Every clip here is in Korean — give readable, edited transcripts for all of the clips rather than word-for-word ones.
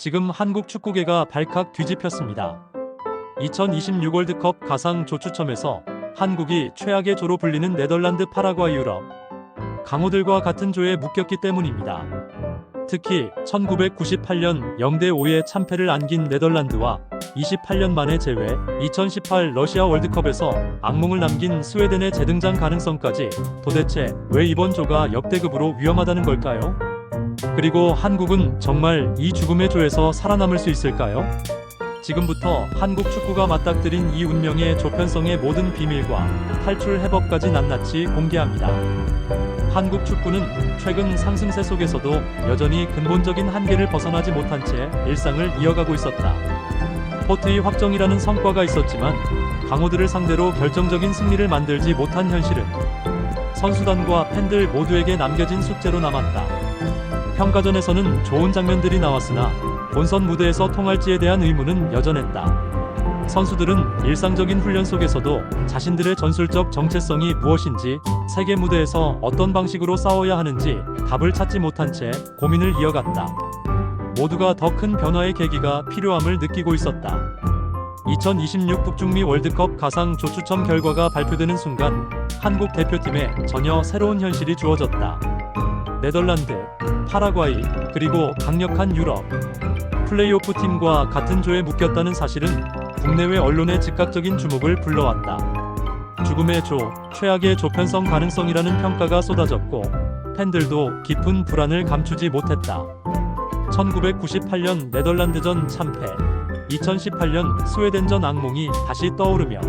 지금 한국 축구계가 발칵 뒤집혔습니다. 2026 월드컵 가상 조추첨에서 한국이 최악의 조로 불리는 네덜란드, 파라과이, 유럽 강호들과 같은 조에 묶였기 때문입니다. 특히 1998년 0대5의 참패를 안긴 네덜란드와 28년 만에 재회, 2018 러시아 월드컵에서 악몽을 남긴 스웨덴의 재등장 가능성까지, 도대체 왜 이번 조가 역대급으로 위험하다는 걸까요? 그리고 한국은 정말 이 죽음의 조에서 살아남을 수 있을까요? 지금부터 한국 축구가 맞닥뜨린 이 운명의 조편성의 모든 비밀과 탈출 해법까지 낱낱이 공개합니다. 한국 축구는 최근 상승세 속에서도 여전히 근본적인 한계를 벗어나지 못한 채 일상을 이어가고 있었다. 포트의 확정이라는 성과가 있었지만 강호들을 상대로 결정적인 승리를 만들지 못한 현실은 선수단과 팬들 모두에게 남겨진 숙제로 남았다. 평가전에서는 좋은 장면들이 나왔으나 본선 무대에서 통할지에 대한 의문은 여전했다. 선수들은 일상적인 훈련 속에서도 자신들의 전술적 정체성이 무엇인지, 세계 무대에서 어떤 방식으로 싸워야 하는지 답을 찾지 못한 채 고민을 이어갔다. 모두가 더 큰 변화의 계기가 필요함을 느끼고 있었다. 2026 북중미 월드컵 가상 조추첨 결과가 발표되는 순간 한국 대표팀에 전혀 새로운 현실이 주어졌다. 네덜란드, 파라과이, 그리고 강력한 유럽 플레이오프 팀과 같은 조에 묶였다는 사실은 국내외 언론의 즉각적인 주목을 불러왔다. 죽음의 조, 최악의 조편성 가능성이라는 평가가 쏟아졌고 팬들도 깊은 불안을 감추지 못했다. 1998년 네덜란드전 참패, 2018년 스웨덴전 악몽이 다시 떠오르며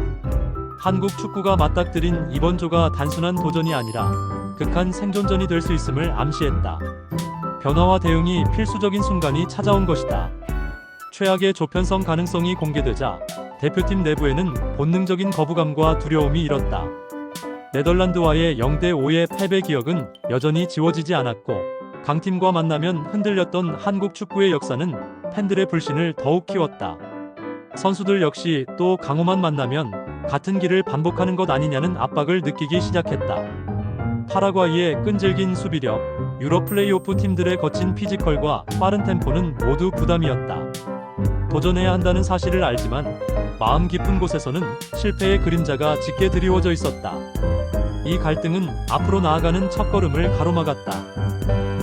한국 축구가 맞닥뜨린 이번 조가 단순한 도전이 아니라 극한 생존전이 될 수 있음을 암시했다. 변화와 대응이 필수적인 순간이 찾아온 것이다. 최악의 조편성 가능성이 공개되자 대표팀 내부에는 본능적인 거부감과 두려움이 일었다. 네덜란드와의 0대5의 패배 기억은 여전히 지워지지 않았고 강팀과 만나면 흔들렸던 한국 축구의 역사는 팬들의 불신을 더욱 키웠다. 선수들 역시 또 강호만 만나면 같은 길을 반복하는 것 아니냐는 압박을 느끼기 시작했다. 파라과이의 끈질긴 수비력, 유럽 플레이오프 팀들의 거친 피지컬과 빠른 템포는 모두 부담이었다. 도전해야 한다는 사실을 알지만 마음 깊은 곳에서는 실패의 그림자가 짙게 드리워져 있었다. 이 갈등은 앞으로 나아가는 첫걸음을 가로막았다.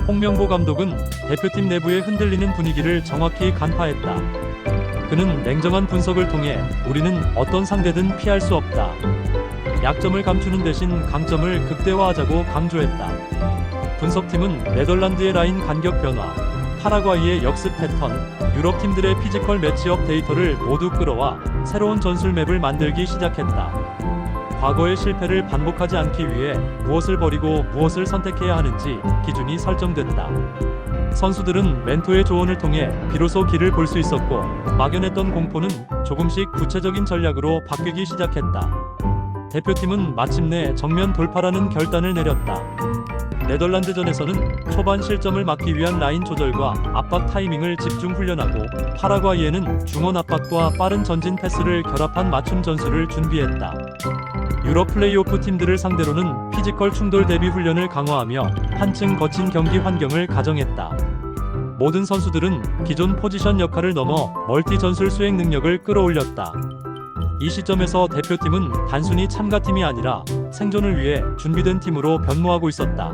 홍명보 감독은 대표팀 내부의 흔들리는 분위기를 정확히 간파했다. 그는 냉정한 분석을 통해 우리는 어떤 상대든 피할 수 없다. 약점을 감추는 대신 강점을 극대화하자고 강조했다. 분석팀은 네덜란드의 라인 간격 변화, 파라과이의 역습 패턴, 유럽 팀들의 피지컬 매치업 데이터를 모두 끌어와 새로운 전술 맵을 만들기 시작했다. 과거의 실패를 반복하지 않기 위해 무엇을 버리고 무엇을 선택해야 하는지 기준이 설정됐다. 선수들은 멘토의 조언을 통해 비로소 길을 볼 수 있었고 막연했던 공포는 조금씩 구체적인 전략으로 바뀌기 시작했다. 대표팀은 마침내 정면 돌파라는 결단을 내렸다. 네덜란드전에서는 초반 실점을 막기 위한 라인 조절과 압박 타이밍을 집중 훈련하고 파라과이에는 중원 압박과 빠른 전진 패스를 결합한 맞춤 전술을 준비했다. 유럽 플레이오프 팀들을 상대로는 피지컬 충돌 대비 훈련을 강화하며 한층 거친 경기 환경을 가정했다. 모든 선수들은 기존 포지션 역할을 넘어 멀티 전술 수행 능력을 끌어올렸다. 이 시점에서 대표팀은 단순히 참가팀이 아니라 생존을 위해 준비된 팀으로 변모하고 있었다.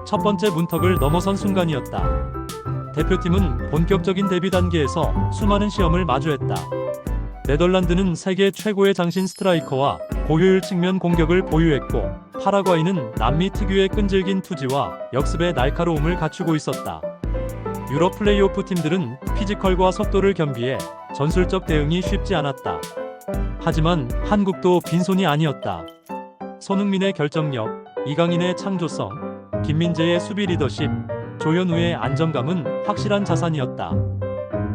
첫 번째 문턱을 넘어선 순간이었다. 대표팀은 본격적인 데뷔 단계에서 수많은 시험을 마주했다. 네덜란드는 세계 최고의 장신 스트라이커와 고효율 측면 공격을 보유했고 파라과이는 남미 특유의 끈질긴 투지와 역습의 날카로움을 갖추고 있었다. 유럽 플레이오프 팀들은 피지컬과 속도를 겸비해 전술적 대응이 쉽지 않았다. 하지만 한국도 빈손이 아니었다. 손흥민의 결정력, 이강인의 창조성, 김민재의 수비 리더십, 조현우의 안정감은 확실한 자산이었다.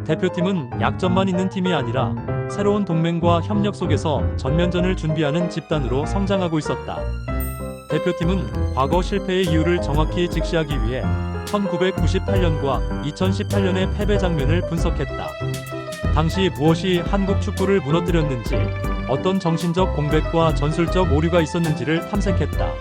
대표팀은 약점만 있는 팀이 아니라 새로운 동맹과 협력 속에서 전면전을 준비하는 집단으로 성장하고 있었다. 대표팀은 과거 실패의 이유를 정확히 직시하기 위해 1998년과 2018년의 패배 장면을 분석했다. 당시 무엇이 한국 축구를 무너뜨렸는지, 어떤 정신적 공백과 전술적 오류가 있었는지를 탐색했다.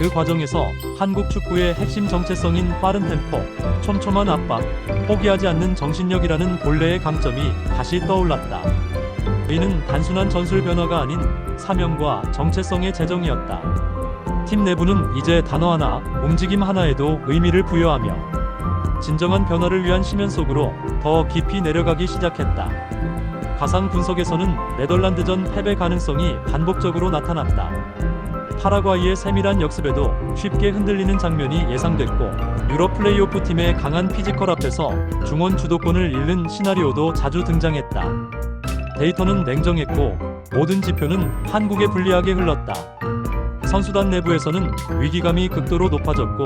그 과정에서 한국 축구의 핵심 정체성인 빠른 템포, 촘촘한 압박, 포기하지 않는 정신력이라는 본래의 강점이 다시 떠올랐다. 이는 단순한 전술 변화가 아닌 사명과 정체성의 재정이었다. 팀 내부는 이제 단어 하나, 움직임 하나에도 의미를 부여하며 진정한 변화를 위한 심연 속으로 더 깊이 내려가기 시작했다. 가상 분석에서는 네덜란드전 패배 가능성이 반복적으로 나타났다. 파라과이의 세밀한 역습에도 쉽게 흔들리는 장면이 예상됐고, 유럽 플레이오프 팀의 강한 피지컬 앞에서 중원 주도권을 잃는 시나리오도 자주 등장했다. 데이터는 냉정했고 모든 지표는 한국에 불리하게 흘렀다. 선수단 내부에서는 위기감이 극도로 높아졌고,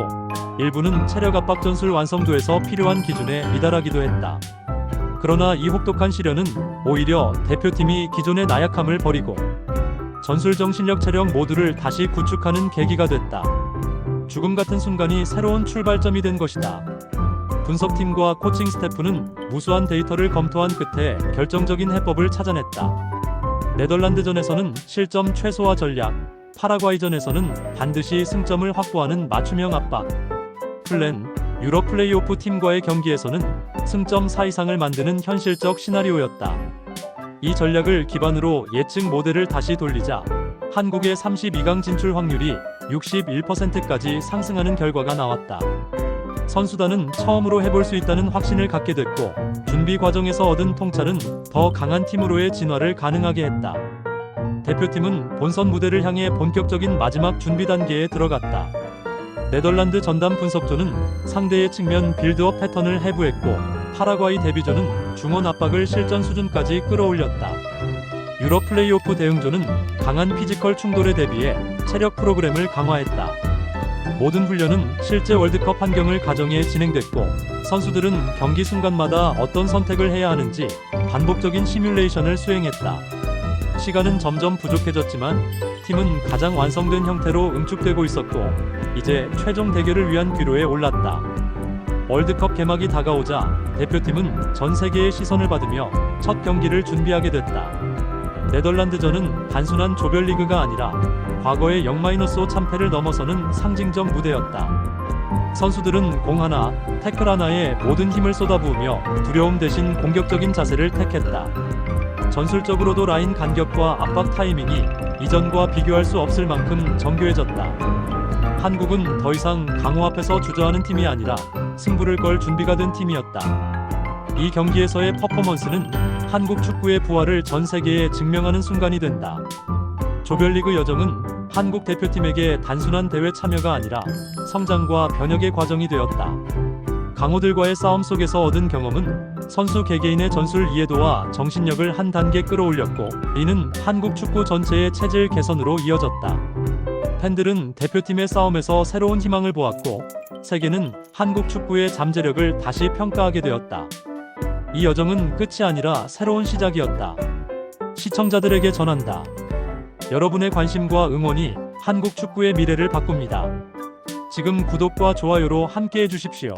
일부는 체력 압박 전술 완성도에서 필요한 기준에 미달하기도 했다. 그러나 이 혹독한 시련은 오히려 대표팀이 기존의 나약함을 버리고 전술 정신력 체력 모두를 다시 구축하는 계기가 됐다. 죽음 같은 순간이 새로운 출발점이 된 것이다. 분석팀과 코칭 스태프는 무수한 데이터를 검토한 끝에 결정적인 해법을 찾아냈다. 네덜란드전에서는 실점 최소화 전략, 파라과이전에서는 반드시 승점을 확보하는 맞춤형 압박 플랜, 유럽 플레이오프 팀과의 경기에서는 승점 4 이상을 만드는 현실적 시나리오였다. 이 전략을 기반으로 예측 모델을 다시 돌리자 한국의 32강 진출 확률이 61%까지 상승하는 결과가 나왔다. 선수단은 처음으로 해볼 수 있다는 확신을 갖게 됐고, 준비 과정에서 얻은 통찰은 더 강한 팀으로의 진화를 가능하게 했다. 대표팀은 본선 무대를 향해 본격적인 마지막 준비 단계에 들어갔다. 네덜란드 전담 분석조는 상대의 측면 빌드업 패턴을 해부했고, 파라과이 데뷔조는 중원 압박을 실전 수준까지 끌어올렸다. 유럽 플레이오프 대응조는 강한 피지컬 충돌에 대비해 체력 프로그램을 강화했다. 모든 훈련은 실제 월드컵 환경을 가정해 진행됐고, 선수들은 경기 순간마다 어떤 선택을 해야 하는지 반복적인 시뮬레이션을 수행했다. 시간은 점점 부족해졌지만 팀은 가장 완성된 형태로 응축되고 있었고, 이제 최종 대결을 위한 귀로에 올랐다. 월드컵 개막이 다가오자 대표팀은 전 세계의 시선을 받으며 첫 경기를 준비하게 됐다. 네덜란드전은 단순한 조별리그가 아니라 과거의 0-5 참패를 넘어서는 상징적 무대였다. 선수들은 공 하나, 태클 하나에 모든 힘을 쏟아부으며 두려움 대신 공격적인 자세를 택했다. 전술적으로도 라인 간격과 압박 타이밍이 이전과 비교할 수 없을 만큼 정교해졌다. 한국은 더 이상 강호 앞에서 주저하는 팀이 아니라 승부를 걸 준비가 된 팀이었다. 이 경기에서의 퍼포먼스는 한국 축구의 부활을 전 세계에 증명하는 순간이 된다. 조별리그 여정은 한국 대표팀에게 단순한 대회 참여가 아니라 성장과 변혁의 과정이 되었다. 강호들과의 싸움 속에서 얻은 경험은 선수 개개인의 전술 이해도와 정신력을 한 단계 끌어올렸고, 이는 한국 축구 전체의 체질 개선으로 이어졌다. 팬들은 대표팀의 싸움에서 새로운 희망을 보았고, 세계는 한국 축구의 잠재력을 다시 평가하게 되었다. 이 여정은 끝이 아니라 새로운 시작이었다. 시청자들에게 전한다. 여러분의 관심과 응원이 한국 축구의 미래를 바꿉니다. 지금 구독과 좋아요로 함께해 주십시오.